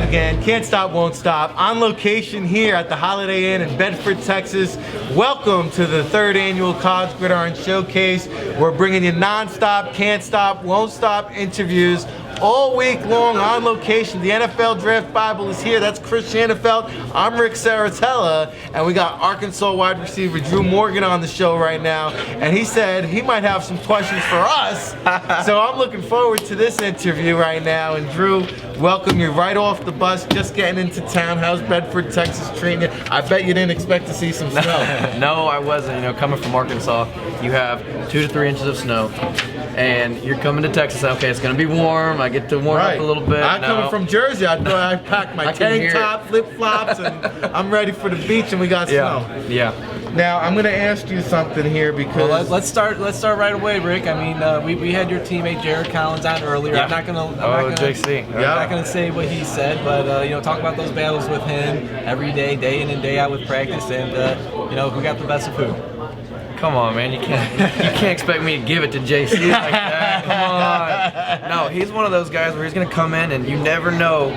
again. Can't stop, won't stop. On location here at the Holiday Inn in Bedford, Texas. Welcome to the 3rd annual College Gridiron Showcase. We're bringing you non-stop, can't stop, won't stop interviews all week long on location. The NFL Draft Bible is here. That's Chris Shanafelt. I'm Rick Saratella, and we got Arkansas wide receiver Drew Morgan on the show right now. And he said he might have some questions for us. So I'm looking forward to this interview right now. And Drew, welcome. You're right off the bus, just getting into town. How's Bedford, Texas treating you? I bet you didn't expect to see some snow. No, I wasn't. You know, coming from Arkansas, you have 2 to 3 inches of snow. And you're coming to Texas, okay, it's gonna be warm. I get to warm up a little bit. I'm coming from Jersey. I thought I packed my tank top, flip-flops, and I'm ready for the beach, and we got snow. Yeah. Now, I'm gonna ask you something here because... Well, let's start right away, Rick. I mean, we had your teammate Jared Collins on earlier. Yeah. I'm not gonna JC. I'm not gonna say what he said, but you know, talk about those battles with him every day, day in and day out with practice, and you know, who got the best of who? Come on, man, you can't expect me to give it to JC like that. Come on. No, he's one of those guys where he's gonna come in and you never know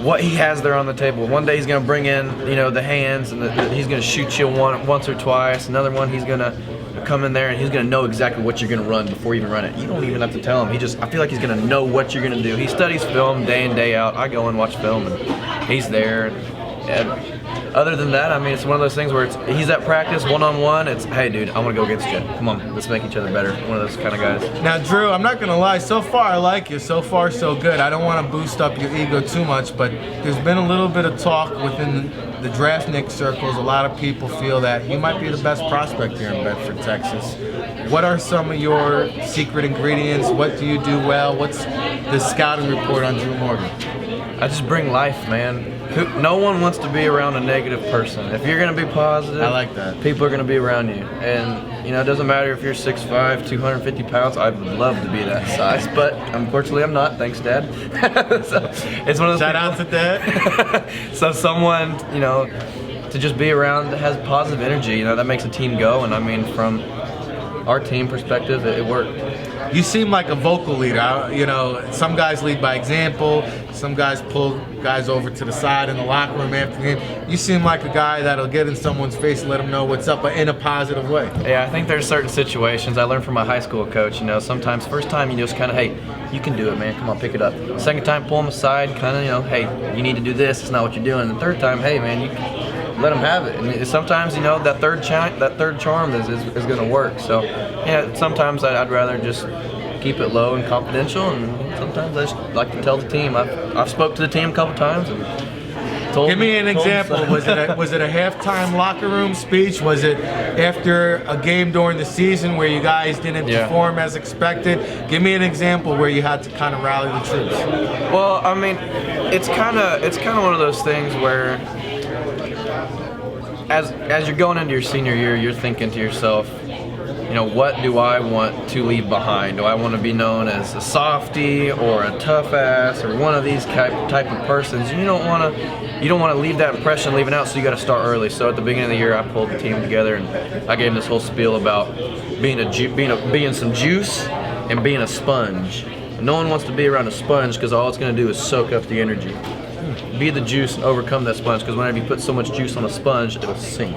what he has there on the table. One day he's gonna bring in, you know, the hands, and he's gonna shoot you once or twice. Another one, he's gonna come in there and he's gonna know exactly what you're gonna run before you even run it. You don't even have to tell him. I feel like he's gonna know what you're gonna do. He studies film day in, day out. I go and watch film and he's there. And other than that, I mean, it's one of those things where he's at practice one-on-one. It's, hey, dude, I want to go against you. Come on, let's make each other better. One of those kind of guys. Now, Drew, I'm not going to lie. So far, I like you. So far, so good. I don't want to boost up your ego too much, but there's been a little bit of talk within the draftnik circles. A lot of people feel that you might be the best prospect here in Bedford, Texas. What are some of your secret ingredients? What do you do well? What's the scouting report on Drew Morgan? I just bring life, man. No one wants to be around a negative person. If you're going to be positive, I like that. People are going to be around you. And, you know, it doesn't matter if you're 6'5", 250 pounds. I'd love to be that size, but unfortunately I'm not. Thanks, Dad. So it's one of those Shout out to Dad. So someone, you know, to just be around that has positive energy, you know, that makes a team go. And I mean, from our team perspective, it worked. You seem like a vocal leader. You know, some guys lead by example. Some guys pull guys over to the side in the locker room after the game. You seem like a guy that'll get in someone's face and let them know what's up, but in a positive way. Yeah, I think there's certain situations I learned from my high school coach. You know, sometimes first time you just kind of, hey, you can do it, man. Come on, pick it up. Second time, pull them aside, kind of, you know, hey, you need to do this. It's not what you're doing. And the third time, hey, man, you let them have it. And sometimes, you know, that third charm is going to work. So, yeah, sometimes I'd rather just keep it low and confidential, and sometimes I just like to tell the team. I've spoke to the team a couple times and told. Give me an example. Was it a halftime locker room speech? Was it after a game during the season where you guys didn't perform as expected? Give me an example where you had to kind of rally the troops. Well, I mean, it's kind of one of those things where as you're going into your senior year, you're thinking to yourself, you know, what do I want to leave behind? Do I want to be known as a softie or a tough ass or one of these type of persons? You don't want to leave that impression leaving out, so you got to start early. So at the beginning of the year, I pulled the team together and I gave them this whole spiel about being some juice and being a sponge. No one wants to be around a sponge because all it's going to do is soak up the energy. Be the juice and overcome that sponge, because whenever you put so much juice on a sponge, it'll sink.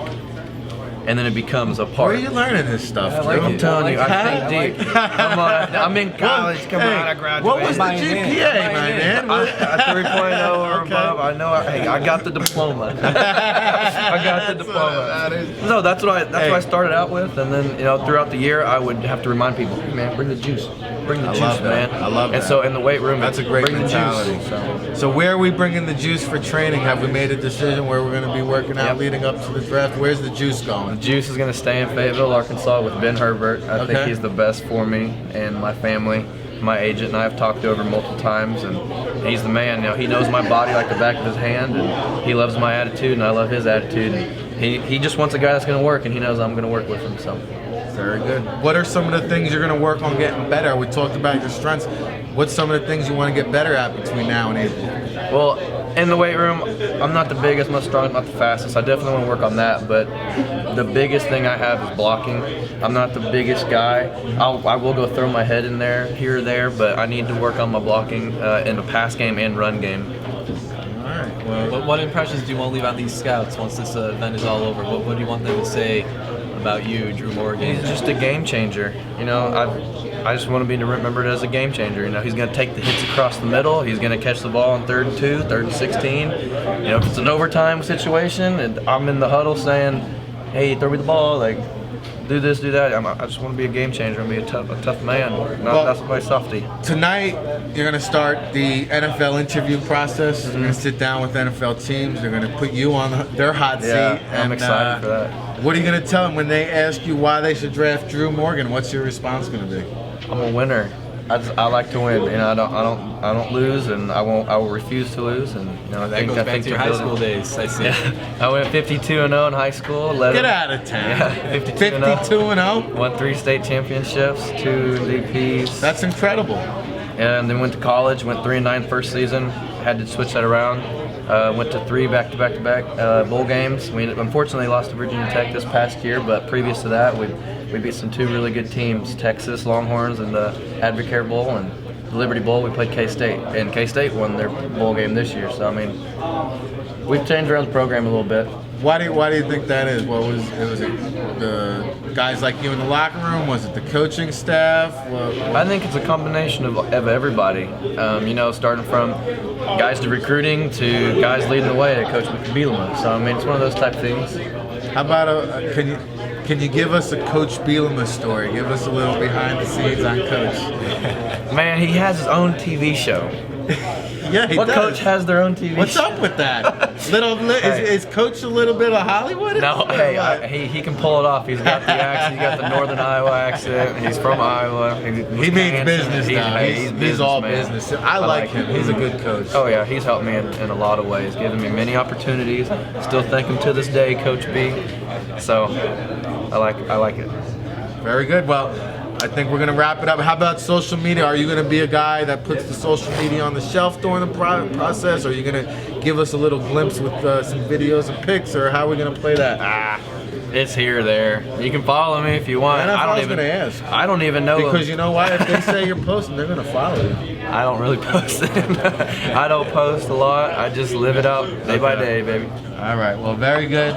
And then it becomes a part. Where are you learning this stuff? I'm telling you, I think deep. Come on, I'm in college. Come on, I graduated. What was the GPA, my man? 3.0 or above. I know. I got the diploma. I got the diploma. No, that's what I started out with, and then, you know, throughout the year I would have to remind people, hey, man, bring the juice. Bring the juice, man. I love that. And so in the weight room, that's a great bring mentality. The juice. So where are we bringing the juice for training? Have we made a decision where we're going to be working out leading up to the draft? Where's the juice going? The juice is going to stay in Fayetteville, Arkansas with Ben Herbert. I think he's the best for me and my family. My agent and I have talked over multiple times, and he's the man. You know, he knows my body like the back of his hand, and he loves my attitude, and I love his attitude. And he just wants a guy that's going to work, and he knows I'm going to work with him. So. Very good. What are some of the things you're going to work on getting better? We talked about your strengths. What's some of the things you want to get better at between now and April? Well, in the weight room, I'm not the biggest, not the strongest, not the fastest. I definitely want to work on that, but the biggest thing I have is blocking. I'm not the biggest guy. I will go throw my head in there, here or there, but I need to work on my blocking in the pass game and run game. right. Well, What impressions do you want to leave on these scouts once this event is all over? What do you want them to say about you, Drew Morgan? He's just a game changer. You know, I just want to be remembered as a game changer. You know, he's going to take the hits across the middle. He's going to catch the ball on 3rd and 2, 3rd and 16. You know, if it's an overtime situation and I'm in the huddle saying, "Hey, throw me the ball," like, do this, do that. I just want to be a game changer and be a tough man. That's my softy. tonight you're going to start the NFL interview process. You're going to sit down with NFL teams. They're going to put you on their hot seat. Yeah, I'm excited for that. What are you going to tell them when they ask you why they should draft Drew Morgan? What's your response going to be? I'm a winner. I like to win. You know, I don't lose, and I will refuse to lose. And you know, That goes back to your high school days. I see. Yeah. I went 52-0 in high school. Get out of town. Yeah, 52-0. Won 3 state championships, 2 MVPs. That's incredible. And then went to college. Went 3-9 first season. Had to switch that around. Went to 3 back-to-back bowl games. We unfortunately lost to Virginia Tech this past year, but previous to that, we beat some 2 really good teams: Texas Longhorns and the Advocare Bowl, and the Liberty Bowl. We played K-State, and K-State won their bowl game this year. So I mean, we've changed around the program a little bit. Why do you think that is? What was it the guys like you in the locker room? Was it the coaching staff? I think it's a combination of everybody. You know, starting from guys to recruiting to guys leading the way at Coach Bielema. So I mean, it's one of those type things. How about can you give us a Coach Bielema story? Give us a little behind the scenes on Coach. Man, he has his own TV show. Yeah, he What does. coach has their own TV What's show? up with that? Is Coach a little bit of Hollywood? No, hey, he can pull it off. He's got the accent. He's got the Northern Iowa accent. He's from Iowa. He means business now. He's all man. business. I like him. He's a good coach. Oh yeah, he's helped me in a lot of ways, given me many opportunities. Still thank him to this day, Coach B. So I like it. Very good. Well, I think we're going to wrap it up. How about social media? Are you going to be a guy that puts the social media on the shelf during the process? Or are you going to give us a little glimpse with some videos and pics? Or how are we going to play that? It's here or there. You can follow me if you want. I was going to ask. I don't even know. Because you know why? If they say you're posting, they're going to follow you. I don't really post it. I don't post a lot. I just live it out day by day, baby. All right. Well, very good.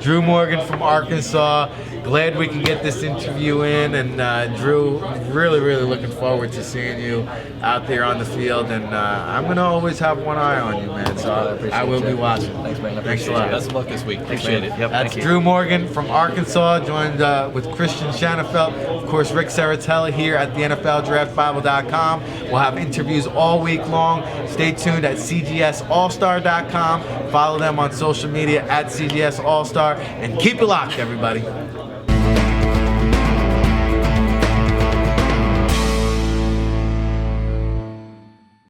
Drew Morgan from Arkansas. Glad we can get this interview in, and Drew, really looking forward to seeing you out there on the field, and I'm going to always have one eye on you, man, so I will be watching. Thanks, man. Thanks a lot. Best of luck this week. Appreciate it. Yep, That's thank you. Drew Morgan from Arkansas, joined with Christian Shanafelt. Of course, Rick Saratella here at the NFLDraftBible.com. We'll have interviews all week long. Stay tuned at CGSAllstar.com. Follow them on social media at CGS All-Star, and keep it locked, everybody.